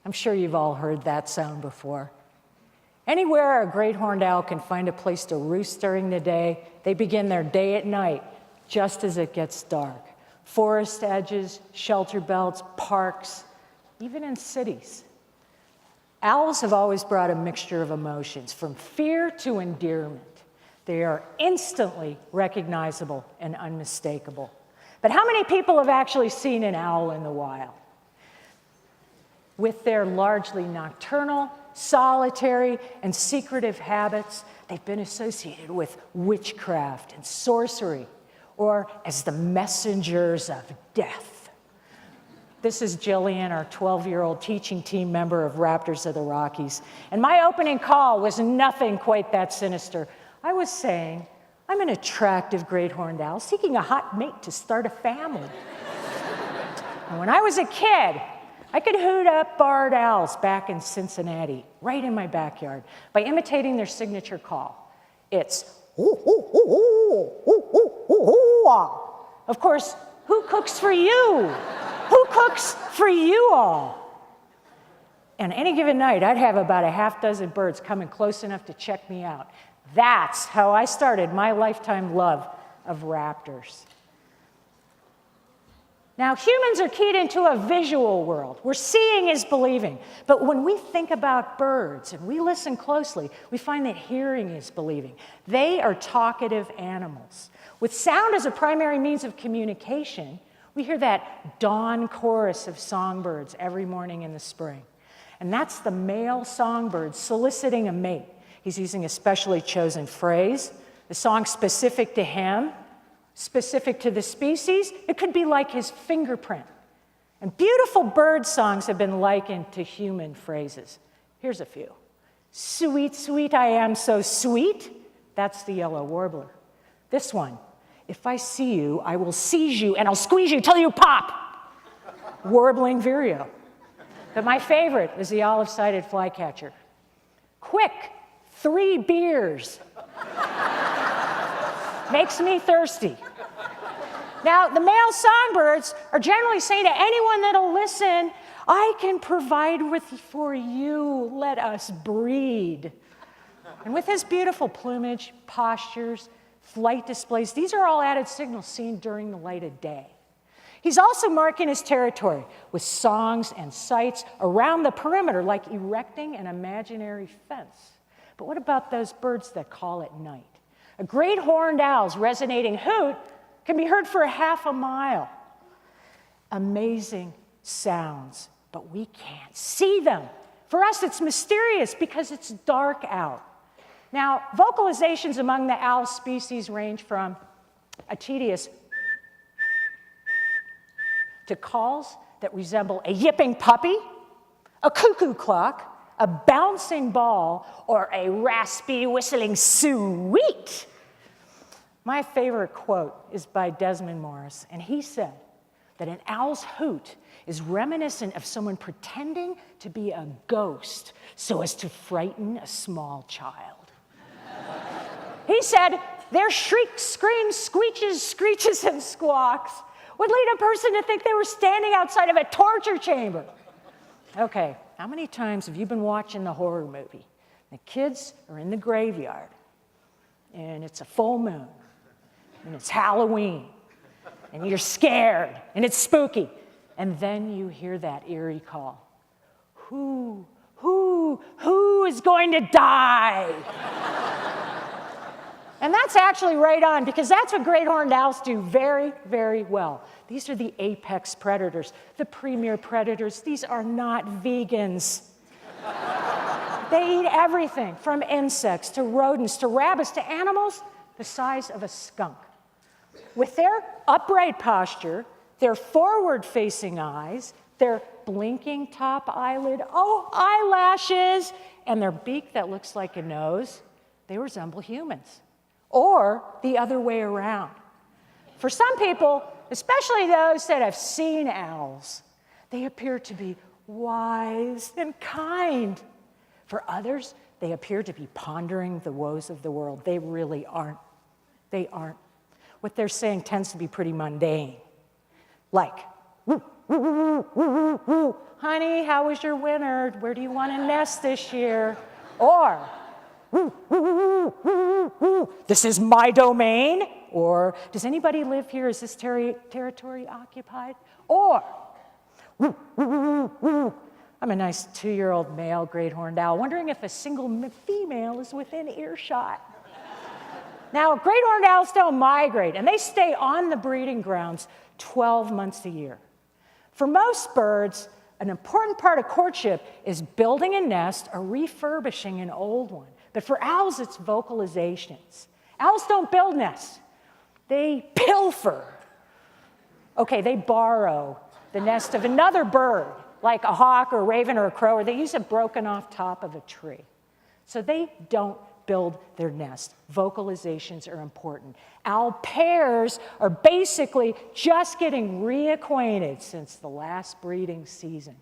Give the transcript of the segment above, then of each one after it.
I'm sure you've all heard that sound before. Anywhere a great horned owl can find a place to roost during the day, they begin their day at night, just as it gets dark. Forest edges, shelter belts, parks, even in cities. Owls have always brought a mixture of emotions, from fear to endearment. They are instantly recognizable and unmistakable. But how many people have actually seen an owl in the wild? With their largely nocturnal, solitary, and secretive habits, they've been associated with witchcraft and sorcery, or as the messengers of death. This is Jillian, our 12-year-old teaching team member of Raptors of the Rockies. And my opening call was nothing quite that sinister. I was saying, I'm an attractive great horned owl seeking a hot mate to start a family. And when I was a kid, I could hoot up barred owls back in Cincinnati, right in my backyard, by imitating their signature call. It's ooh, ooh, ooh, ooh, ooh, ooh, ooh, ah. Of course, who cooks for you? Who cooks for you all? And any given night, I'd have about a half dozen birds coming close enough to check me out. That's how I started my lifetime love of raptors. Now, humans are keyed into a visual world where seeing is believing. But when we think about birds and we listen closely, we find that hearing is believing. They are talkative animals. With sound as a primary means of communication, we hear that dawn chorus of songbirds every morning in the spring. And that's the male songbird soliciting a mate. He's using a specially chosen phrase, a song specific to him, specific to the species. It could be like his fingerprint. And beautiful bird songs have been likened to human phrases. Here's a few. Sweet, sweet, I am so sweet. That's the yellow warbler. This one. If I see you, I will seize you and I'll squeeze you till you pop. Warbling vireo. But my favorite is the olive-sided flycatcher. Quick, 3 beers. Makes me thirsty. Now, the male songbirds are generally saying to anyone that'll listen, I can provide for you, let us breed. And with his beautiful plumage, postures, flight displays, these are all added signals seen during the light of day. He's also marking his territory with songs and sights around the perimeter, like erecting an imaginary fence. But what about those birds that call at night? A great horned owl's resonating hoot can be heard for a half a mile. Amazing sounds, but we can't see them. For us, it's mysterious because it's dark out. Now, vocalizations among the owl species range from a tedious to calls that resemble a yipping puppy, a cuckoo clock, a bouncing ball, or a raspy whistling sweet. My favorite quote is by Desmond Morris, and he said that an owl's hoot is reminiscent of someone pretending to be a ghost so as to frighten a small child. He said their shrieks, screams, squeeches, screeches, and squawks would lead a person to think they were standing outside of a torture chamber. Okay, how many times have you been watching the horror movie? The kids are in the graveyard, and it's a full moon, and it's Halloween, and you're scared, and it's spooky, and then you hear that eerie call. Who is going to die? And that's actually right on, because that's what great horned owls do very, very well. These are the apex predators, the premier predators. These are not vegans. They eat everything from insects to rodents to rabbits to animals the size of a skunk. With their upright posture, their forward-facing eyes, their blinking top eyelid, eyelashes, and their beak that looks like a nose, they resemble humans. Or the other way around. For some people, especially those that have seen owls, they appear to be wise and kind. For others, they appear to be pondering the woes of the world. They really aren't. They aren't. What they're saying tends to be pretty mundane. Like, woo, woo, woo, woo, woo. Honey, how was your winter? Where do you want to nest this year? Or, woo, woo, woo, woo, woo. This is my domain. Or, does anybody live here? Is this territory occupied? Or, woo, woo, woo, woo. I'm a nice 2-year-old male great horned owl, wondering if a single female is within earshot. Now, great horned owls don't migrate, and they stay on the breeding grounds 12 months a year. For most birds, an important part of courtship is building a nest or refurbishing an old one. But for owls, it's vocalizations. Owls don't build nests. They pilfer. Okay, they borrow the nest of another bird, like a hawk or a raven or a crow, or they use a broken off top of a tree. So they don't build their nest. Vocalizations are important. Owl pairs are basically just getting reacquainted since the last breeding season.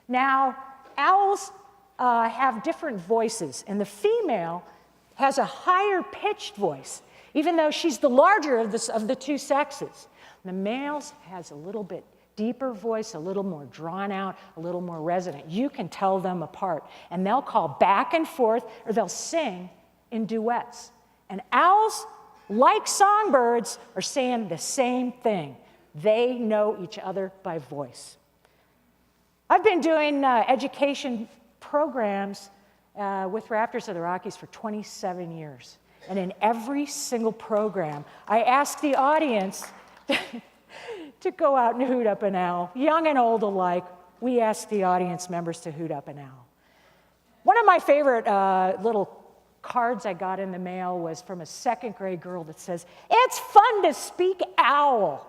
Now, owls have different voices, and the female has a higher pitched voice, even though she's the larger of the two sexes. The male has a little bit deeper voice, a little more drawn out, a little more resonant. You can tell them apart. And they'll call back and forth, or they'll sing in duets. And owls, like songbirds, are saying the same thing. They know each other by voice. I've been doing education programs with Raptors of the Rockies for 27 years. And in every single program, I ask the audience to go out and hoot up an owl. Young and old alike, we ask the audience members to hoot up an owl. One of my favorite little cards I got in the mail was from a 2nd grade girl that says, "It's fun to speak owl."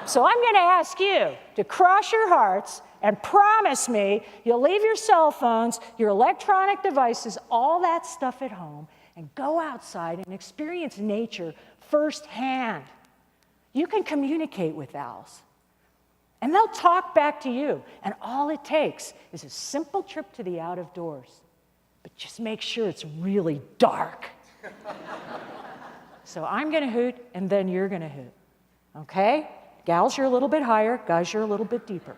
So I'm going to ask you to cross your hearts and promise me you'll leave your cell phones, your electronic devices, all that stuff at home, and go outside and experience nature firsthand. You can communicate with owls, and they'll talk back to you, and all it takes is a simple trip to the out of doors. But just make sure it's really dark. So I'm going to hoot, and then you're going to hoot. Okay? Gals, you're a little bit higher. Guys, you're a little bit deeper.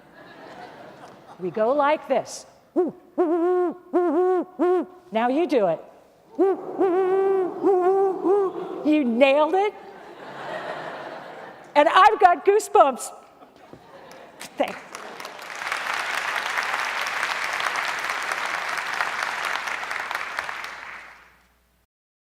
We go like this. Now you do it. You nailed it. And I've got goosebumps. Thanks.